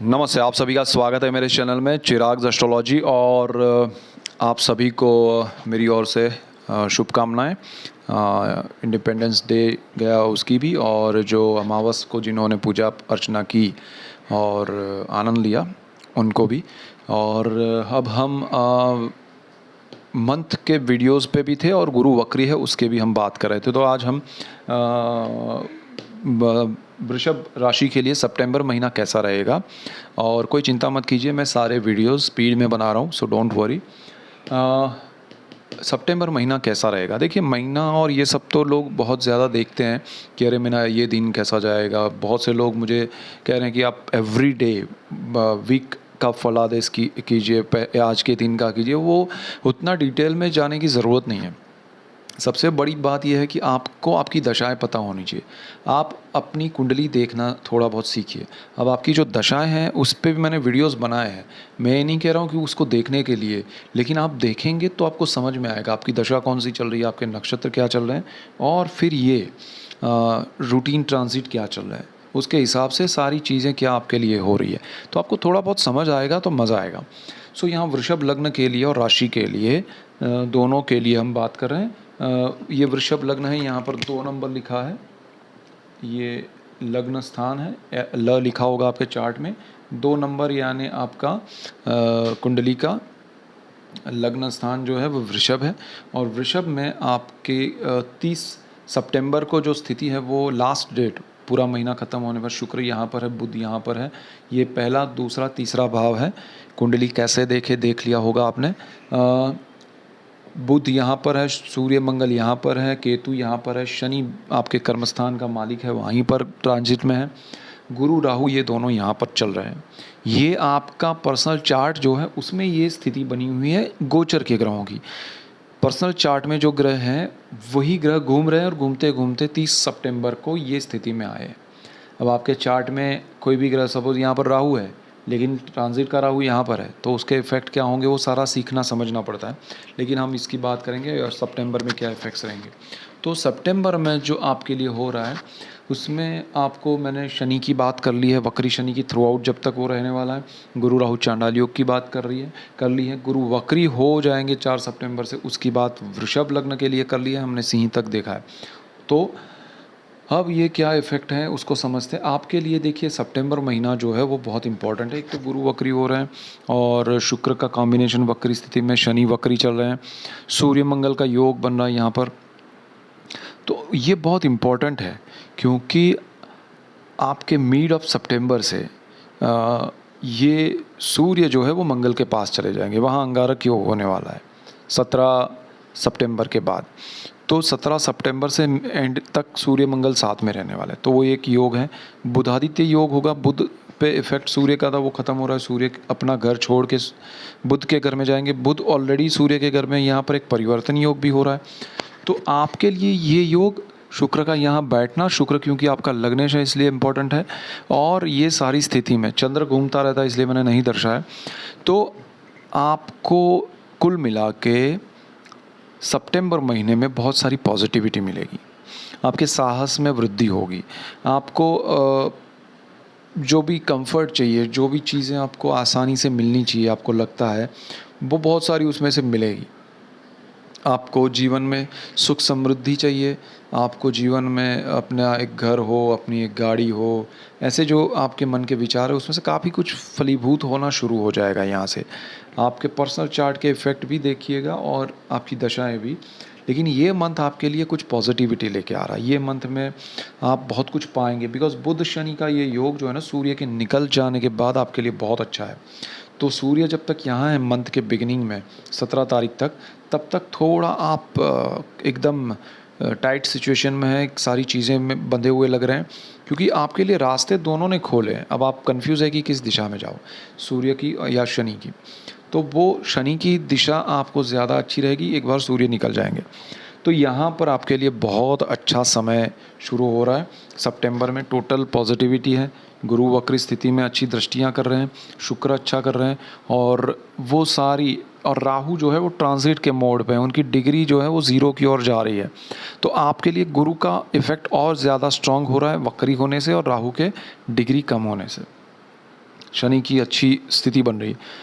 नमस्ते, आप सभी का स्वागत है मेरे चैनल में चिराग एस्ट्रोलॉजी। और आप सभी को मेरी ओर से शुभकामनाएं। इंडिपेंडेंस डे गया उसकी भी, और जो अमावस को जिन्होंने पूजा अर्चना की और आनंद लिया उनको भी। और अब हम मंथ के वीडियोस पे भी थे और गुरु वक्री है उसके भी हम बात कर रहे थे। तो आज हम वृषभ राशि के लिए सितंबर महीना कैसा रहेगा। और कोई चिंता मत कीजिए, मैं सारे वीडियोस स्पीड में बना रहा हूँ, सो डोंट वरी। सितंबर महीना कैसा रहेगा, देखिए महीना और ये सब तो लोग बहुत ज़्यादा देखते हैं कि अरे महीना ये दिन कैसा जाएगा। बहुत से लोग मुझे कह रहे हैं कि आप एवरी डे वीक का फलादेश कीजिए, आज के दिन का कीजिए। वो उतना डिटेल में जाने की ज़रूरत नहीं है। सबसे बड़ी बात यह है कि आपको आपकी दशाएं पता होनी चाहिए। आप अपनी कुंडली देखना थोड़ा बहुत सीखिए। अब आपकी जो दशाएं हैं उस पे भी मैंने वीडियोस बनाए हैं। मैं ये नहीं कह रहा हूँ कि उसको देखने के लिए, लेकिन आप देखेंगे तो आपको समझ में आएगा आपकी दशा कौन सी चल रही है, आपके नक्षत्र क्या चल रहे हैं, और फिर ये रूटीन ट्रांजिट क्या चल रहा है, उसके हिसाब से सारी चीज़ें क्या आपके लिए हो रही है। तो आपको थोड़ा बहुत समझ आएगा तो मज़ा आएगा। सो यहाँ वृषभ लग्न के लिए और राशि के लिए दोनों के लिए हम बात कर रहे हैं। ये वृषभ लग्न है, यहाँ पर 2 नंबर लिखा है, ये लग्न स्थान है, ल लिखा होगा आपके चार्ट में। 2 नंबर यानी आपका कुंडली का लग्न स्थान जो है वो वृषभ है। और वृषभ में आपके 30 सितंबर को जो स्थिति है वो लास्ट डेट, पूरा महीना ख़त्म होने पर शुक्र यहाँ पर है, बुध यहाँ पर है। ये पहला, दूसरा, तीसरा भाव है। कुंडली कैसे देख लिया होगा आपने। बुध यहाँ पर है, सूर्य मंगल यहाँ पर है, केतु यहाँ पर है, शनि आपके कर्मस्थान का मालिक है वहीं पर ट्रांजिट में है, गुरु राहु ये दोनों यहाँ पर चल रहे हैं। ये आपका पर्सनल चार्ट जो है उसमें ये स्थिति बनी हुई है गोचर के ग्रहों की। पर्सनल चार्ट में जो ग्रह हैं वही ग्रह घूम रहे हैं और घूमते घूमते 30 सितंबर को ये स्थिति में आए हैं। अब आपके चार्ट में कोई भी ग्रह, सपोज यहाँ पर राहु है लेकिन ट्रांजिट का राहु यहाँ पर है, तो उसके इफ़ेक्ट क्या होंगे वो सारा सीखना समझना पड़ता है। लेकिन हम इसकी बात करेंगे और सितंबर में क्या इफ़ेक्ट्स रहेंगे। तो सितंबर में जो आपके लिए हो रहा है उसमें आपको, मैंने शनि की बात कर ली है, वक्री शनि की थ्रू आउट जब तक वो रहने वाला है। गुरु राहु चांडाल योग की बात कर ली है। गुरु वक्री हो जाएंगे 4 सितंबर से, उसकी बात वृषभ लग्न के लिए कर ली है हमने, सिंह तक देखा है। तो अब ये क्या इफ़ेक्ट है उसको समझते हैं। आपके लिए देखिए सितंबर महीना जो है वो बहुत इंपॉर्टेंट है। एक तो गुरु वक्री हो रहे हैं और शुक्र का कॉम्बिनेशन वक्री स्थिति में, शनि वक्री चल रहे हैं, सूर्य मंगल का योग बन रहा है यहाँ पर। तो ये बहुत इम्पॉर्टेंट है क्योंकि आपके मिड ऑफ सितंबर से ये सूर्य जो है वो मंगल के पास चले जाएंगे, वहाँ अंगारक योग होने वाला है 17 सितंबर के बाद। तो 17 सितंबर से एंड तक सूर्य मंगल साथ में रहने वाले हैं, तो वो एक योग है। बुधादित्य योग होगा, बुध पे इफेक्ट सूर्य का था वो ख़त्म हो रहा है। सूर्य अपना घर छोड़ के बुध के घर में जाएंगे। बुध ऑलरेडी सूर्य के घर में, यहाँ पर एक परिवर्तन योग भी हो रहा है। तो आपके लिए ये योग, शुक्र का यहाँ बैठना, शुक्र क्योंकि आपका लग्नेश है इसलिए इम्पोर्टेंट है। और ये सारी स्थिति में चंद्र घूमता रहता है इसलिए मैंने नहीं दर्शाया। तो आपको कुल मिला के सितंबर महीने में बहुत सारी पॉजिटिविटी मिलेगी, आपके साहस में वृद्धि होगी। आपको जो भी कंफर्ट चाहिए, जो भी चीज़ें आपको आसानी से मिलनी चाहिए, आपको लगता है वो बहुत सारी उसमें से मिलेगी। आपको जीवन में सुख समृद्धि चाहिए, आपको जीवन में अपना एक घर हो, अपनी एक गाड़ी हो, ऐसे जो आपके मन के विचार है उसमें से काफ़ी कुछ फलीभूत होना शुरू हो जाएगा यहाँ से। आपके पर्सनल चार्ट के इफ़ेक्ट भी देखिएगा और आपकी दशाएं भी। लेकिन ये मंथ आपके लिए कुछ पॉजिटिविटी लेके आ रहा है। ये मंथ में आप बहुत कुछ पाएंगे बिकॉज बुध शनि का ये योग जो है ना, सूर्य के निकल जाने के बाद आपके लिए बहुत अच्छा है। तो सूर्य जब तक यहाँ है मंथ के बिगिनिंग में 17 तारीख तक, तब तक थोड़ा आप एकदम टाइट सिचुएशन में है, सारी चीज़ें में बंधे हुए लग रहे हैं क्योंकि आपके लिए रास्ते दोनों ने खोले हैं। अब आप कंफ्यूज है कि किस दिशा में जाओ, सूर्य की या शनि की। तो वो शनि की दिशा आपको ज़्यादा अच्छी रहेगी एक बार सूर्य निकल जाएंगे। तो यहाँ पर आपके लिए बहुत अच्छा समय शुरू हो रहा है। सितंबर में टोटल पॉजिटिविटी है। गुरु वक्री स्थिति में अच्छी दृष्टियाँ कर रहे हैं, शुक्र अच्छा कर रहे हैं, और वो सारी, और राहु जो है वो ट्रांजिट के मोड पे है, उनकी डिग्री जो है वो ज़ीरो की ओर जा रही है। तो आपके लिए गुरु का इफ़ेक्ट और ज़्यादा स्ट्रांग हो रहा है वक्री होने से और राहु के डिग्री कम होने से। शनि की अच्छी स्थिति बन रही है।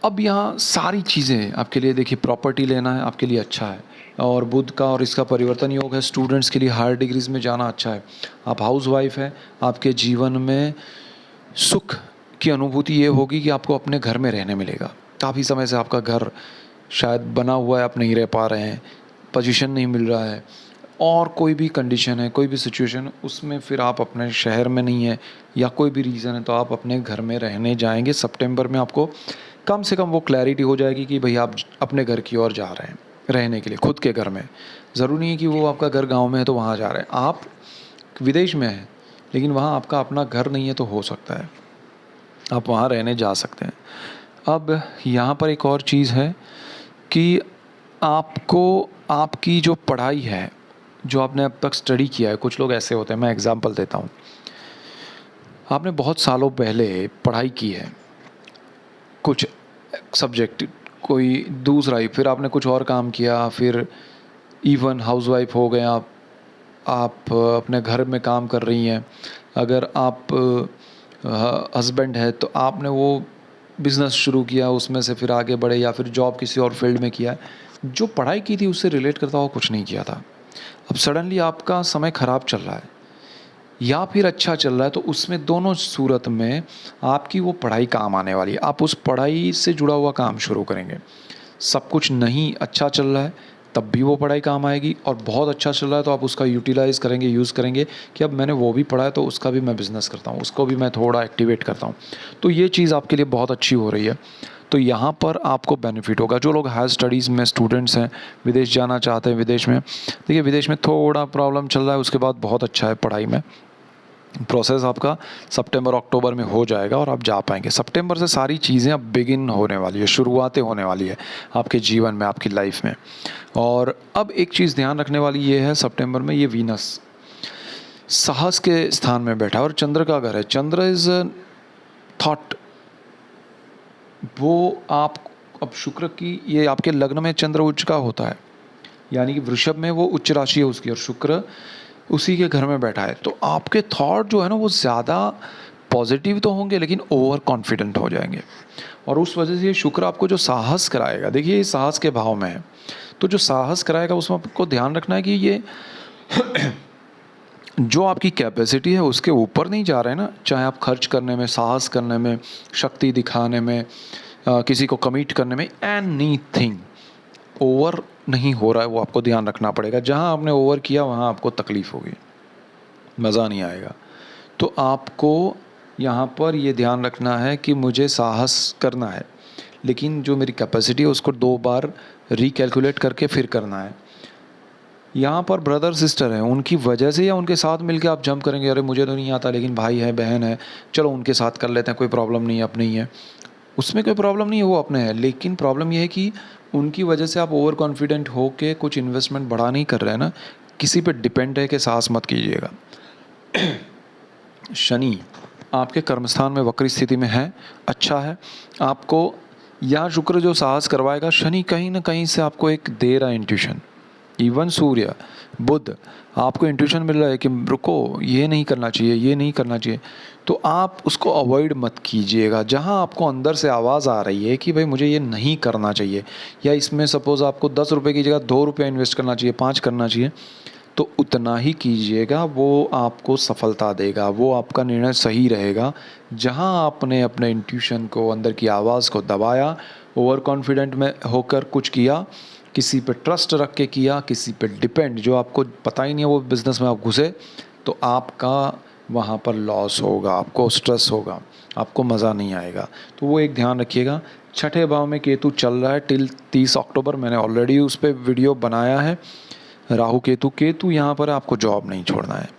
अब यहाँ सारी चीज़ें आपके लिए, देखिए प्रॉपर्टी लेना है आपके लिए अच्छा है, और बुध का और इसका परिवर्तन योग है, स्टूडेंट्स के लिए हायर डिग्रीज़ में जाना अच्छा है। आप हाउस वाइफ है, आपके जीवन में सुख की अनुभूति ये होगी कि आपको अपने घर में रहने मिलेगा। काफ़ी समय से आपका घर शायद बना हुआ है, आप नहीं रह पा रहे हैं, पोजीशन नहीं मिल रहा है, और कोई भी कंडीशन है, कोई भी सिचुएशन है, उसमें फिर आप अपने शहर में नहीं है या कोई भी रीज़न है, तो आप अपने घर में रहने जाएंगे। सितंबर में आपको कम से कम वो क्लैरिटी हो जाएगी कि भाई आप अपने घर की ओर जा रहे हैं रहने के लिए, खुद के घर में। ज़रूरी नहीं है कि वो आपका घर गांव में है तो वहाँ जा रहे हैं, आप विदेश में हैं लेकिन वहाँ आपका अपना घर नहीं है, तो हो सकता है आप वहाँ रहने जा सकते हैं। अब यहाँ पर एक और चीज़ है कि आपको आपकी जो पढ़ाई है, जो आपने अब तक स्टडी किया है, कुछ लोग ऐसे होते हैं, मैं एग्जांपल देता हूँ, आपने बहुत सालों पहले पढ़ाई की है कुछ सब्जेक्ट, कोई दूसरा ही, फिर आपने कुछ और काम किया, फिर इवन हाउसवाइफ हो गए आप अपने घर में काम कर रही हैं। अगर आप हस्बैंड है तो आपने वो बिज़नेस शुरू किया, उसमें से फिर आगे बढ़े, या फिर जॉब किसी और फील्ड में किया है। जो पढ़ाई की थी उससे रिलेट करता हुआ कुछ नहीं किया था। अब सडनली आपका समय ख़राब चल रहा है या फिर अच्छा चल रहा है, तो उसमें दोनों सूरत में आपकी वो पढ़ाई काम आने वाली है। आप उस पढ़ाई से जुड़ा हुआ काम शुरू करेंगे। सब कुछ नहीं अच्छा चल रहा है तब भी वो पढ़ाई काम आएगी, और बहुत अच्छा चल रहा है तो आप उसका यूटिलाइज़ करेंगे, यूज़ करेंगे कि अब मैंने वो भी पढ़ा है तो उसका भी मैं बिज़नेस करता हूँ, उसको भी मैं थोड़ा एक्टिवेट करता हूँ। तो ये चीज़ आपके लिए बहुत अच्छी हो रही है। तो यहाँ पर आपको बेनिफिट होगा। जो लोग हायर स्टडीज़ में स्टूडेंट्स हैं, विदेश जाना चाहते हैं, विदेश में, देखिए विदेश में थोड़ा प्रॉब्लम चल रहा है, उसके बाद बहुत अच्छा है पढ़ाई में। प्रोसेस आपका सितंबर अक्टूबर में हो जाएगा और आप जा पाएंगे। सितंबर से सारी चीज़ें अब बिगिन होने वाली है, शुरुआतें होने वाली है आपके जीवन में, आपकी लाइफ में। और अब एक चीज़ ध्यान रखने वाली ये है, सितंबर में ये वीनस साहस के स्थान में बैठा है और चंद्र का घर है। चंद्र इज़ थॉट, वो आप, अब शुक्र की ये आपके लग्न में चंद्र उच्च का होता है, यानी कि वृषभ में वो उच्च राशि है उसकी, और शुक्र उसी के घर में बैठा है। तो आपके थॉट जो है ना वो ज़्यादा पॉजिटिव तो होंगे लेकिन ओवर कॉन्फिडेंट हो जाएंगे, और उस वजह से ये शुक्र आपको जो साहस कराएगा, देखिए ये साहस के भाव में है, तो जो साहस कराएगा उसमें आपको ध्यान रखना है कि ये जो आपकी कैपेसिटी है उसके ऊपर नहीं जा रहे हैं ना, चाहे आप खर्च करने में, साहस करने में, शक्ति दिखाने में, किसी को कमिट करने में, एनीथिंग ओवर नहीं हो रहा है, वो आपको ध्यान रखना पड़ेगा। जहाँ आपने ओवर किया वहाँ आपको तकलीफ़ होगी, मज़ा नहीं आएगा। तो आपको यहाँ पर ये ध्यान रखना है कि मुझे साहस करना है, लेकिन जो मेरी कैपेसिटी है उसको 2 बार रिकैलकुलेट करके फिर करना है। यहाँ पर ब्रदर सिस्टर हैं, उनकी वजह से या उनके साथ मिलके आप जंप करेंगे, अरे मुझे तो नहीं आता लेकिन भाई है, बहन है, चलो उनके साथ कर लेते हैं, कोई प्रॉब्लम नहीं है, अपने ही है, उसमें कोई प्रॉब्लम नहीं है, वो अपने हैं। लेकिन प्रॉब्लम ये है कि उनकी वजह से आप ओवर कॉन्फिडेंट हो के कुछ इन्वेस्टमेंट बढ़ा नहीं कर रहे हैं ना, किसी पे डिपेंड है कि साहस मत कीजिएगा। शनि आपके कर्मस्थान में वक्री स्थिति में है, अच्छा है आपको। या शुक्र जो साहस करवाएगा, शनि कहीं ना कहीं से आपको एक दे रहा है इंट्यूशन। इवन सूर्य, बुध, आपको इंट्यूशन मिल रहा है कि रुको, ये नहीं करना चाहिए, ये नहीं करना चाहिए, तो आप उसको अवॉइड मत कीजिएगा। जहाँ आपको अंदर से आवाज़ आ रही है कि भाई मुझे ये नहीं करना चाहिए, या इसमें सपोज़ आपको 10 रुपये की जगह 2 रुपये इन्वेस्ट करना चाहिए, 5 करना चाहिए, तो उतना ही कीजिएगा, वो आपको सफलता देगा, वो आपका निर्णय सही रहेगा। जहाँ आपने अपने इंट्यूशन को, अंदर की आवाज़ को दबाया, ओवर कॉन्फिडेंट में होकर कुछ किया, किसी पे ट्रस्ट रख के किया, किसी पे डिपेंड, जो आपको पता ही नहीं है वो बिज़नेस में आप घुसे, तो आपका वहाँ पर लॉस होगा, आपको स्ट्रेस होगा, आपको मज़ा नहीं आएगा। तो वो एक ध्यान रखिएगा। छठे भाव में केतु चल रहा है टिल 30 अक्टूबर, मैंने ऑलरेडी उस पर वीडियो बनाया है। राहु केतु, केतु यहाँ पर आपको जॉब नहीं छोड़ना है,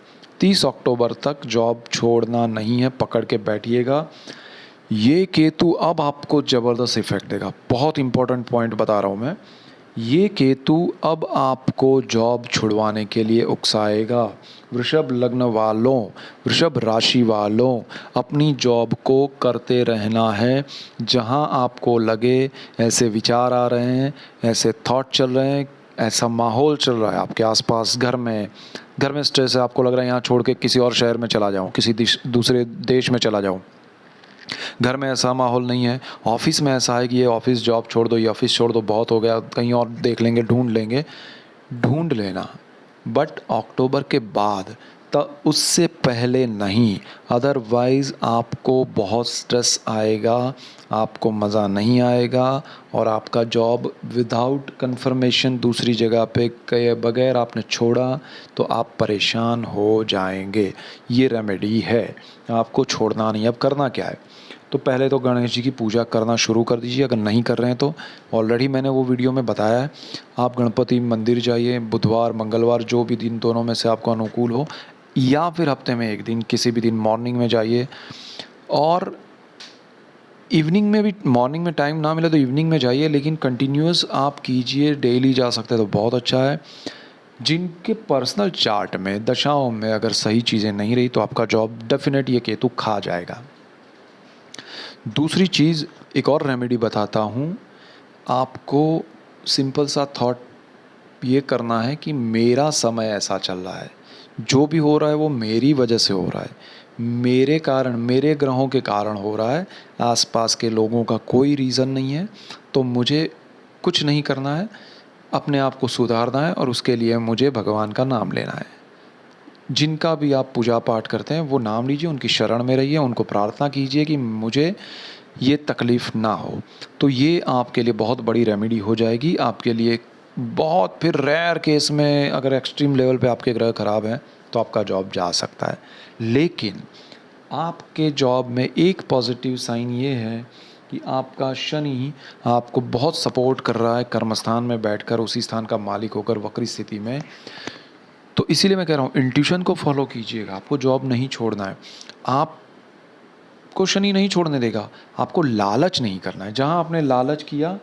30 अक्टूबर तक जॉब छोड़ना नहीं है, पकड़ के बैठिएगा। ये केतु अब आपको ज़बरदस्त इफेक्ट देगा। बहुत इंपॉर्टेंट पॉइंट बता रहा हूँ मैं, ये केतु अब आपको जॉब छुड़वाने के लिए उकसाएगा। वृषभ लग्न वालों, वृषभ राशि वालों, अपनी जॉब को करते रहना है। जहां आपको लगे ऐसे विचार आ रहे हैं, ऐसे थॉट चल रहे हैं, ऐसा माहौल चल रहा है आपके आसपास, घर में स्ट्रेस है, आपको लग रहा है यहाँ छोड़ के किसी और शहर में चला जाऊँ, किसी दूसरे देश में चला जाऊँ, घर में ऐसा माहौल नहीं है, ऑफिस में ऐसा है कि ये ऑफिस जॉब छोड़ दो, ये ऑफिस छोड़ दो, बहुत हो गया, कहीं और देख लेंगे, ढूंढ लेंगे, ढूंढ लेना, बट अक्टूबर के बाद, तब उससे पहले नहीं। अदरवाइज़ आपको बहुत स्ट्रेस आएगा, आपको मज़ा नहीं आएगा, और आपका जॉब विदाउट कंफर्मेशन दूसरी जगह पे गए बगैर आपने छोड़ा तो आप परेशान हो जाएंगे। ये रेमेडी है, आपको छोड़ना नहीं। अब करना क्या है, तो पहले तो गणेश जी की पूजा करना शुरू कर दीजिए। अगर नहीं कर रहे हैं तो ऑलरेडी मैंने वो वीडियो में बताया है, आप गणपति मंदिर जाइए, बुधवार मंगलवार जो भी दिन दोनों में से आपको अनुकूल हो, या फिर हफ्ते में एक दिन किसी भी दिन मॉर्निंग में जाइए, और इवनिंग में भी, मॉर्निंग में टाइम ना मिले तो इवनिंग में जाइए, लेकिन कंटिन्यूस आप कीजिए, डेली जा सकते हैं तो बहुत अच्छा है। जिनके पर्सनल चार्ट में दशाओं में अगर सही चीज़ें नहीं रही तो आपका जॉब डेफिनेट ये केतु खा जाएगा। दूसरी चीज़, एक और रेमेडी बताता हूँ आपको। सिंपल सा थॉट ये करना है कि मेरा समय ऐसा चल रहा है, जो भी हो रहा है वो मेरी वजह से हो रहा है, मेरे कारण, मेरे ग्रहों के कारण हो रहा है, आसपास के लोगों का कोई रीज़न नहीं है। तो मुझे कुछ नहीं करना है, अपने आप को सुधारना है, और उसके लिए मुझे भगवान का नाम लेना है। जिनका भी आप पूजा पाठ करते हैं वो नाम लीजिए, उनकी शरण में रहिए, उनको प्रार्थना कीजिए कि मुझे ये तकलीफ़ ना हो। तो ये आपके लिए बहुत बड़ी रेमेडी हो जाएगी। आपके लिए बहुत, फिर रेयर केस में अगर एक्सट्रीम लेवल पे आपके ग्रह ख़राब हैं तो आपका जॉब जा सकता है। लेकिन आपके जॉब में एक पॉजिटिव साइन ये है कि आपका शनि आपको बहुत सपोर्ट कर रहा है, कर्मस्थान में बैठकर, उसी स्थान का मालिक होकर वक्री स्थिति में। तो इसीलिए मैं कह रहा हूँ इंट्यूशन को फॉलो कीजिएगा, आपको जॉब नहीं छोड़ना है। आपको शनि नहीं छोड़ने देगा, आपको लालच नहीं करना है। जहाँ आपने लालच किया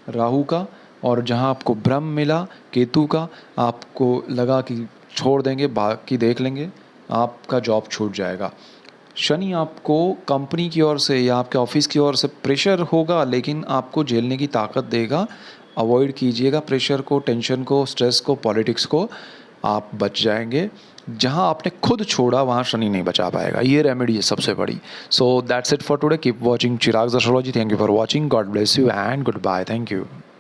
राहु का, और जहाँ आपको भ्रम मिला केतु का, आपको लगा कि छोड़ देंगे, बाकी देख लेंगे, आपका जॉब छूट जाएगा। शनि आपको कंपनी की ओर से या आपके ऑफिस की ओर से प्रेशर होगा, लेकिन आपको झेलने की ताकत देगा। अवॉइड कीजिएगा प्रेशर को, टेंशन को, स्ट्रेस को, पॉलिटिक्स को, आप बच जाएंगे। जहां आपने खुद छोड़ा वहां शनि नहीं बचा पाएगा। ये रेमेडी है सबसे बड़ी। So that's it for today. Keep watching Chirag's astrology. Thank you for watching. God bless you and goodbye. Thank you.